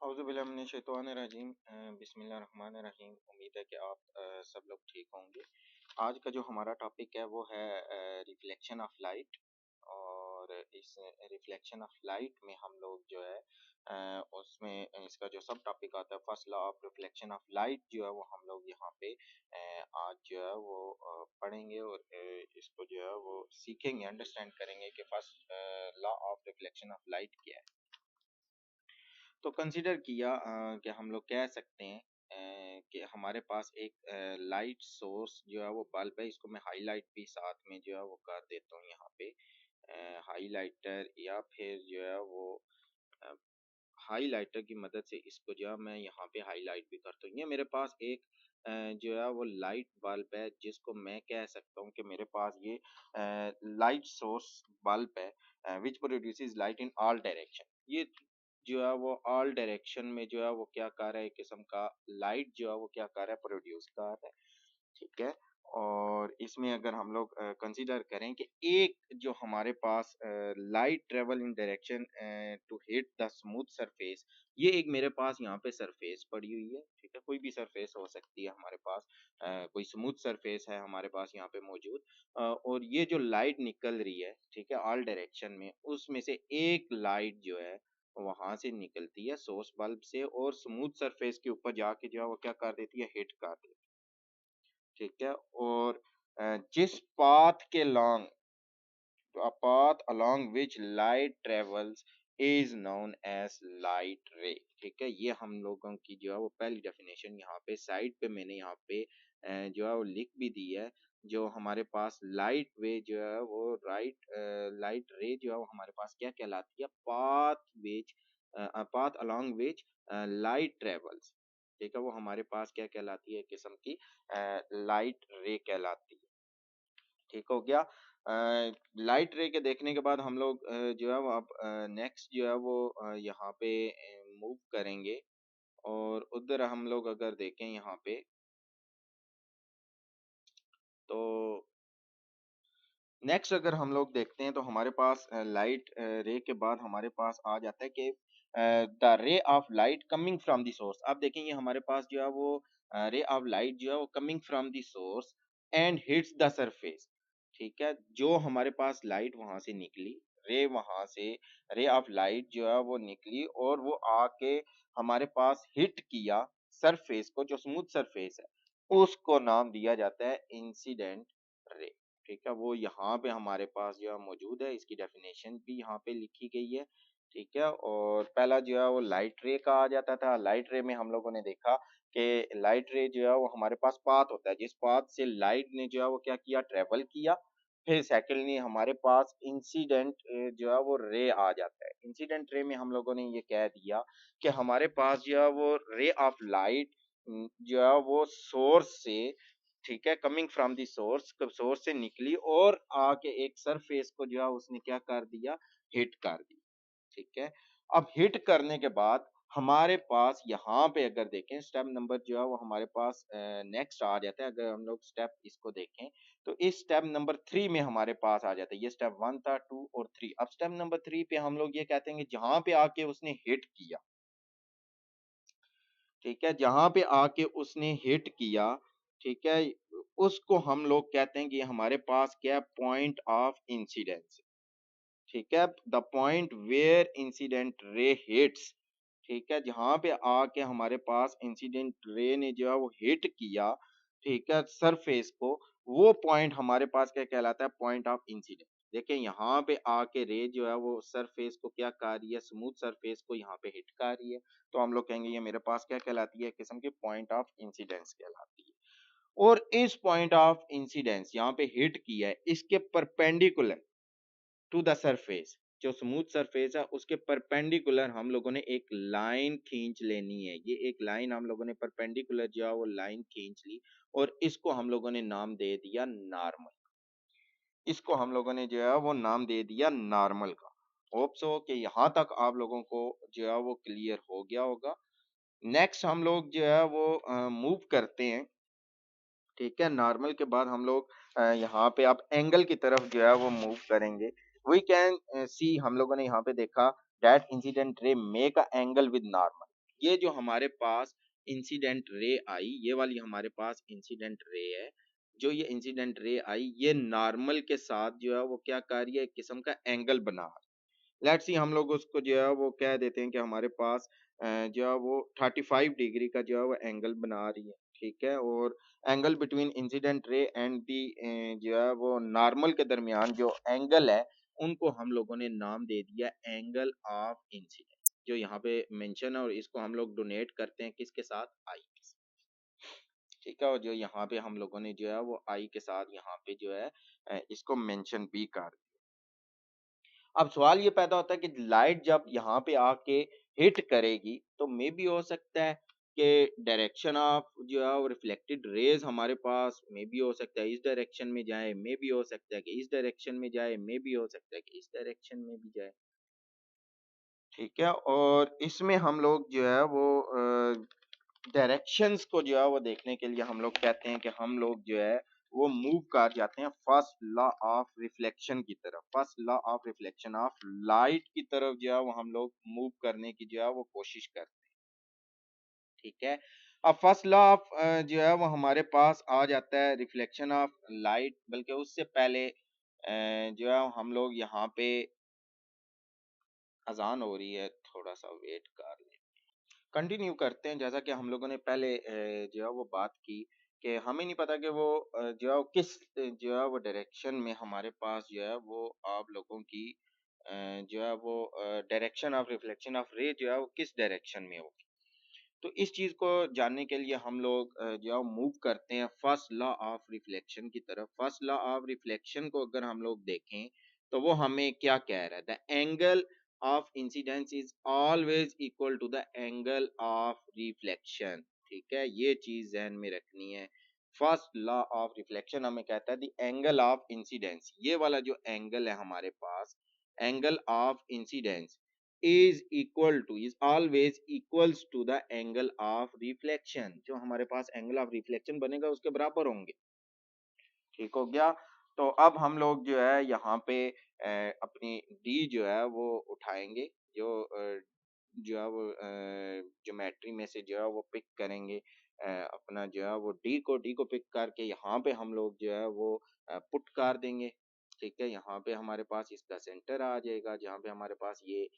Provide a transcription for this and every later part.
औज़ुबिल्लाहिमिनश्शैतानिर्रजीम बिस्मिल्लाहिर्रहमानिर्रहीम। उम्मीद है कि आप सब लोग ठीक होंगे। आज का जो हमारा टॉपिक है वो है रिफ्लेक्शन ऑफ लाइट। और इस रिफ्लेक्शन ऑफ लाइट में हम लोग जो है उसमें इसका जो सब टॉपिक आता है first law of reflection of light जो है वो हम लोग यहाँ पे आज जो है वो पढ़ेंगे और इसको जो है वो सीखेंगे, अंडरस्टैंड करेंगे कि first law of reflection of light क्या है। तो कंसिडर किया कि हम लोग कह सकते हैं कि हमारे पास एक लाइट सोर्स जो है वो बल्ब है। इसको मैं हाईलाइट भी साथ में जो है वो कर देता हूँ यहाँ पे हाईलाइटर, या फिर जो है वो हाईलाइटर की मदद से इसको जो है मैं यहाँ पे हाईलाइट भी करता हूँ। ये मेरे पास एक जो है वो लाइट बल्ब है, जिसको मैं कह सकता हूँ कि मेरे पास ये लाइट सोर्स बल्ब है which produces light in all direction. ये जो है वो ऑल डायरेक्शन में जो है वो क्या कर रहा है, एक किस्म का लाइट जो है वो क्या कर रहा है, प्रोड्यूस कर रहा है। ठीक है। और इसमें अगर हम लोग कंसीडर करें कि एक जो हमारे पास light travel in direction to hit the smooth surface, ये एक मेरे पास यहाँ पे सरफेस पड़ी हुई है। ठीक है, कोई भी सरफेस हो सकती है हमारे पास, कोई स्मूथ सरफेस है हमारे पास यहाँ पे मौजूद। और ये जो लाइट निकल रही है, ठीक है, ऑल डायरेक्शन में, उसमें से एक लाइट जो है वहां से निकलती है सोर्स बल्ब से और स्मूथ सरफेस के ऊपर जाके जो है वो क्या कर देती है, हिट कर देती है। ठीक है। और जिस पाथ के long a path along which light travels is known as light ray। ठीक है, ये हम लोगों की जो है वो पहली डेफिनेशन यहाँ पे साइड पे मैंने यहाँ पे जो है वो लिख भी दी है। जो हमारे पास लाइट वे जो है वो लाइट रे जो है वो हमारे पास क्या कहलाती है, path along which light travels. ठीक है, वो हमारे पास क्या कहलाती है, किस्म की लाइट रे कहलाती है। ठीक हो गया। लाइट रे के देखने के बाद हम लोग जो है वो अब नेक्स्ट जो है वो यहाँ पे मूव करेंगे। और उधर हम लोग अगर देखें यहाँ पे, तो नेक्स्ट अगर हम लोग देखते हैं तो हमारे पास लाइट रे के बाद हमारे पास आ जाता है कि the ray of light coming from the source. आप देखेंगे हमारे पास जो है वो रे ऑफ लाइट जो है वो coming from the source and hits the surface. ठीक है, जो हमारे पास लाइट वहां से निकली, रे वहां से रे ऑफ लाइट जो है वो निकली और वो आके हमारे पास हिट किया सरफेस को, जो स्मूथ सरफेस है, उसको नाम दिया जाता है इंसिडेंट रे। ठीक है, वो यहाँ पे हमारे पास जो है मौजूद है, इसकी डेफिनेशन भी यहाँ पे लिखी गई है। ठीक है, और पहला जो है वो लाइट रे का आ जाता था। लाइट रे में हम लोगों ने देखा कि लाइट रे जो है वो हमारे पास पाथ होता है, जिस पाथ से लाइट ने जो है वो क्या किया, ट्रेवल किया। फिर सेकेंडली हमारे पास इंसिडेंट जो है वो रे आ जाता है। इंसिडेंट रे में हम लोगों ने ये कह दिया कि हमारे पास जो है वो रे ऑफ लाइट जो है वो सोर्स से, ठीक है, coming from the source, source से निकली और आके एक सरफेस को जो है उसने क्या कर दिया, हिट कर दिया। ठीक है, अब हिट करने के बाद हमारे पास यहाँ पे अगर देखें स्टेप नंबर जो है वो हमारे पास नेक्स्ट आ जाता है। अगर हम लोग स्टेप इसको देखें तो इस स्टेप नंबर 3 में हमारे पास आ जाता है। ये स्टेप 1 था, 2 और 3। अब स्टेप नंबर 3 पे हम लोग ये कहते हैं कि जहाँ पे आके उसने हिट किया, ठीक है, जहाँ पे आके उसने हिट किया, ठीक है, उसको हम लोग कहते हैं कि हमारे पास क्या, पॉइंट ऑफ इंसिडेंस। ठीक है, the point where incident ray hits. ठीक है, जहाँ पे आके हमारे पास इंसिडेंट रे ने जो है वो हिट किया, ठीक है, सरफेस को, वो पॉइंट हमारे पास क्या कहलाता है, पॉइंट ऑफ इंसिडेंट। देखिए यहाँ पे आके रे जो है वो सरफेस को क्या कर रही है, स्मूथ सरफेस को यहाँ पे हिट कर रही है। तो हम लोग कहेंगे ये मेरे पास क्या कहलाती है, किस्म की पॉइंट ऑफ इंसिडेंस कहलाती है। और इस पॉइंट ऑफ इंसिडेंस यहाँ पे हिट किया है, इसके परपेंडिकुलर टू द सरफेस, जो स्मूथ सरफेस है उसके परपेंडिकुलर हम लोगों ने एक लाइन खींच लेनी है। ये एक लाइन हम लोगों ने परपेंडिकुलर जो है वो लाइन खींच ली और इसको हम लोगों ने नाम दे दिया नॉर्मल। इसको हम लोगों ने जो है वो नाम दे दिया नॉर्मल का। होप सो कि यहाँ तक आप लोगों को जो है वो क्लियर हो गया होगा। नेक्स्ट हम लोग जो है वो मूव करते हैं। ठीक है, नॉर्मल के बाद हम लोग यहाँ पे आप एंगल की तरफ जो है वो मूव करेंगे। वी कैन सी, हम लोगों ने यहाँ पे देखा that incident ray make a angle with normal. ये जो हमारे पास इंसिडेंट रे आई, ये वाली हमारे पास इंसिडेंट रे है। जो ये इंसिडेंट रे आई, ये नॉर्मल के साथ जो है वो क्या कर रही है, एक किस्म का एंगल बना रही है। लेट्स सी हम लोग उसको जो है वो कह देते हैं कि हमारे पास जो है वो 35 डिग्री का जो है वो एंगल बना रही है, ठीक है? और angle between incident ray and the जो है वो नॉर्मल के दरमियान जो एंगल है, उनको हम लोगों ने नाम दे दिया एंगल ऑफ इंसिडेंस, जो यहाँ पे मेंशन है, और इसको हम लोग डोनेट करते हैं किसके साथ, आई के साथ, ठीक है? और जो यहाँ पे हम लोगों ने जो है वो आई के साथ यहाँ पे जो है इसको मेंशन भी कर। अब सवाल ये पैदा होता है कि लाइट जब यहाँ पे आके हिट करेगी, तो मे बी हो सकता है कि डायरेक्शन ऑफ जो है वो रिफ्लेक्टेड रेज हमारे पास मे बी हो सकता है इस डायरेक्शन में जाए, मे बी हो सकता है कि इस डायरेक्शन में जाए, मे बी हो सकता है कि इस डायरेक्शन में भी जाए, ठीक है? और इसमें हम लोग जो है वो डायरेक्शंस को जो है वो देखने के लिए हम लोग कहते हैं कि हम लोग जो है वो मूव कर जाते हैं फर्स्ट लॉ ऑफ रिफ्लेक्शन की तरफ, first law of reflection of light की तरफ जो है वो हम लोग मूव करने की जो है वो कोशिश करते हैं, ठीक है? अब फर्स्ट लॉ ऑफ जो है वो हमारे पास आ जाता है रिफ्लेक्शन ऑफ लाइट, बल्कि उससे पहले जो है हम लोग यहाँ पे अजान हो रही है, थोड़ा सा वेट कर लें। कंटिन्यू करते हैं, जैसा कि हम लोगों ने पहले जो है वो बात की कि हमें नहीं पता कि वो जो है वो किस जो है वो डायरेक्शन में हमारे पास जो है वो आप लोगों की जो है वो डायरेक्शन ऑफ रिफ्लेक्शन ऑफ रे जो है वो किस डायरेक्शन में होगी। तो इस चीज को जानने के लिए हम लोग जो है मूव करते हैं फर्स्ट लॉ ऑफ रिफ्लेक्शन की तरफ। फर्स्ट लॉ ऑफ रिफ्लेक्शन को अगर हम लोग देखें, तो वो हमें क्या कह रहा है, the angle of incidence is always equal to the angle of reflection, ठीक है? ये चीज ध्यान में रखनी है। फर्स्ट लॉ ऑफ रिफ्लेक्शन हमें कहता है द एंगल ऑफ इंसिडेंस, ये वाला जो एंगल है हमारे पास, angle of incidence is always equals to the angle of reflection, जो हमारे पास एंगल ऑफ रिफ्लेक्शन बनेगा उसके बराबर होंगे, ठीक हो गया? तो अब हम लोग जो है यहाँ पे अपनी डी जो है वो उठाएंगे, जो जो है वो ज्योमेट्री में से जो है वो पिक करेंगे अपना जो है वो डी को पिक करके यहाँ पे हम लोग जो है वो पुट कर देंगे, ठीक है? यहाँ पे हमारे पास इसका सेंटर आ जाएगा, जहाँ पे हमारे पास ये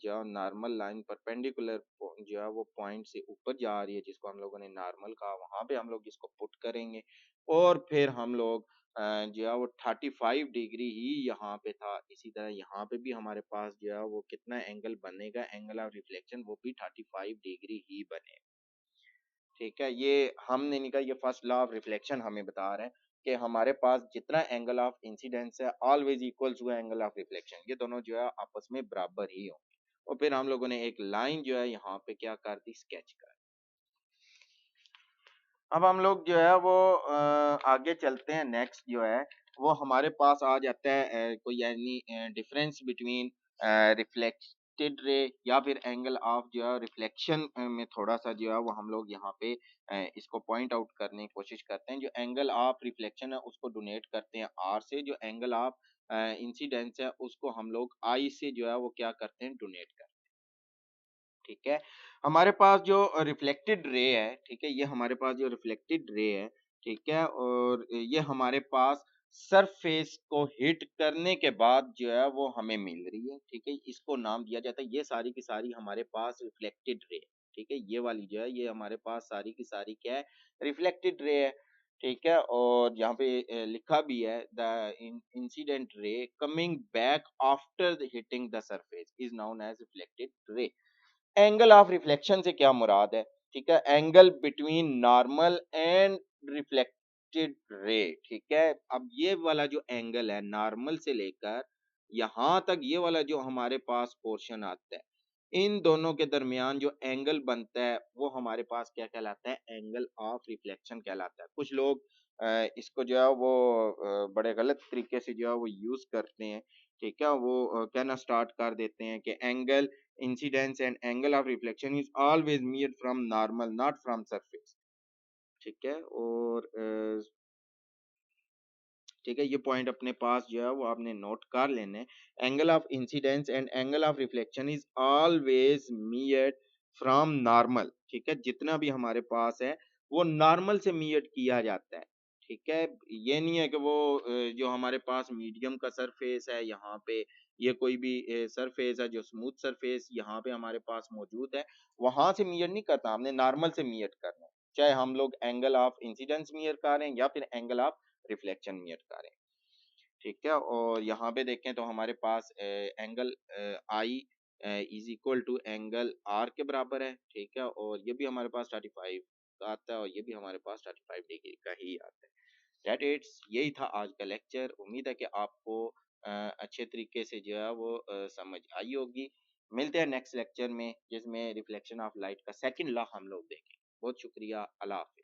जो नॉर्मल लाइन परपेंडिकुलर जो है वो पॉइंट से ऊपर जा रही है, जिसको हम लोगों ने नॉर्मल कहा, वहां पे हम लोग इसको पुट करेंगे। और फिर हम लोग जो है वो 35 डिग्री ही यहाँ पे था, इसी तरह यहाँ पे भी हमारे पास जो है वो कितना एंगल बनेगा, एंगल ऑफ रिफ्लेक्शन वो भी 35 डिग्री ही बने, ठीक है? ये हमने नहीं कहा, ये फर्स्ट लॉ ऑफ रिफ्लेक्शन हमें बता रहा है कि हमारे पास जितना एंगल ऑफ इंसिडेंस है always equals to angle of reflection, ये दोनों जो है आपस में बराबर ही होंगे। और फिर हम लोगों ने एक लाइन जो है यहाँ पे क्या कर दी, स्केच कर। अब हम लोग जो है वो आगे चलते हैं, नेक्स्ट जो है वो हमारे पास आ जाता है कोई यानी डिफरेंस बिटवीन रिफ्लेक्टेड रे या फिर एंगल ऑफ जो है रिफ्लेक्शन में थोड़ा सा जो है वो हम लोग यहाँ पे इसको पॉइंट आउट करने की कोशिश करते हैं। जो एंगल ऑफ रिफ्लेक्शन है उसको डोनेट करते हैं आर से, जो एंगल ऑफ इंसिडेंस है उसको हम लोग आई से जो है वो क्या करते हैं, डोनेट करते हैं, ठीक है? हमारे पास जो रिफ्लेक्टेड रे है, ठीक है? ये हमारे पास जो रिफ्लेक्टेड रे है, ठीक है? और ये हमारे पास सरफेस को हिट करने के बाद जो है वो हमें मिल रही है, ठीक है? इसको नाम दिया जाता है, ये सारी की सारी हमारे पास रिफ्लेक्टेड रे है, ठीक है? ये वाली जो है ये हमारे पास सारी की सारी क्या है, रिफ्लेक्टेड रे है, ठीक है? और यहाँ पे लिखा भी है the incident ray coming back after the hitting the surface is known as reflected ray. Angle of reflection से क्या मुराद है, ठीक है? Angle between normal and reflected ray, ठीक है? अब ये वाला जो एंगल है नॉर्मल से लेकर यहाँ तक, ये वाला जो हमारे पास पोर्शन आता है, इन दोनों के दरमियान जो एंगल बनता है वो हमारे पास क्या कहलाता है, एंगल ऑफ रिफ्लेक्शन कहलाता है। कुछ लोग इसको जो है वो बड़े गलत तरीके से जो है वो यूज करते हैं, ठीक है? वो कहना स्टार्ट कर देते हैं कि angle incidence and angle of reflection is always measured from normal not from surface, ठीक है? और ठीक है, ये पॉइंट अपने पास जो है वो आपने नोट कर लेने। Angle of incidence and angle of reflection is always measured from normal, ठीक है? जितना भी हमारे पास है, वो नॉर्मल से मेज़र किया जाता है, ठीक है? ये नहीं है कि वो जो हमारे पास मीडियम का सरफेस है यहाँ पे, ये कोई भी सरफेस है जो स्मूथ सरफेस यहाँ पे हमारे पास मौजूद है, वहाँ से मेज़र नहीं करना, हमने नॉर्मल से मेज़र करना है। चाहे हम लोग एंगल ऑफ इंसिडेंस मेज़र कर रहे हैं या फिर एंगल ऑफ रिफ्लेक्शन मेज़र कर रहे हैं। ठीक है? और यहाँ पे देखें तो हमारे पास angle I is equal to angle R के बराबर है, ठीक है? और ये भी हमारे पास 35 का आता है और ये भी हमारे पास 35 डिग्री का ही आता है। दैट इट्स यही था आज का लेक्चर। उम्मीद है कि आपको अच्छे तरीके से जो है वो समझ आई होगी। मिलते हैं नेक्स्ट लेक्चर में जिसमें रिफ्लेक्शन ऑफ लाइट का सेकंड लॉ हम लोग देखेंगे। बहुत शुक्रिया, अल्लाह हाफ़िज़।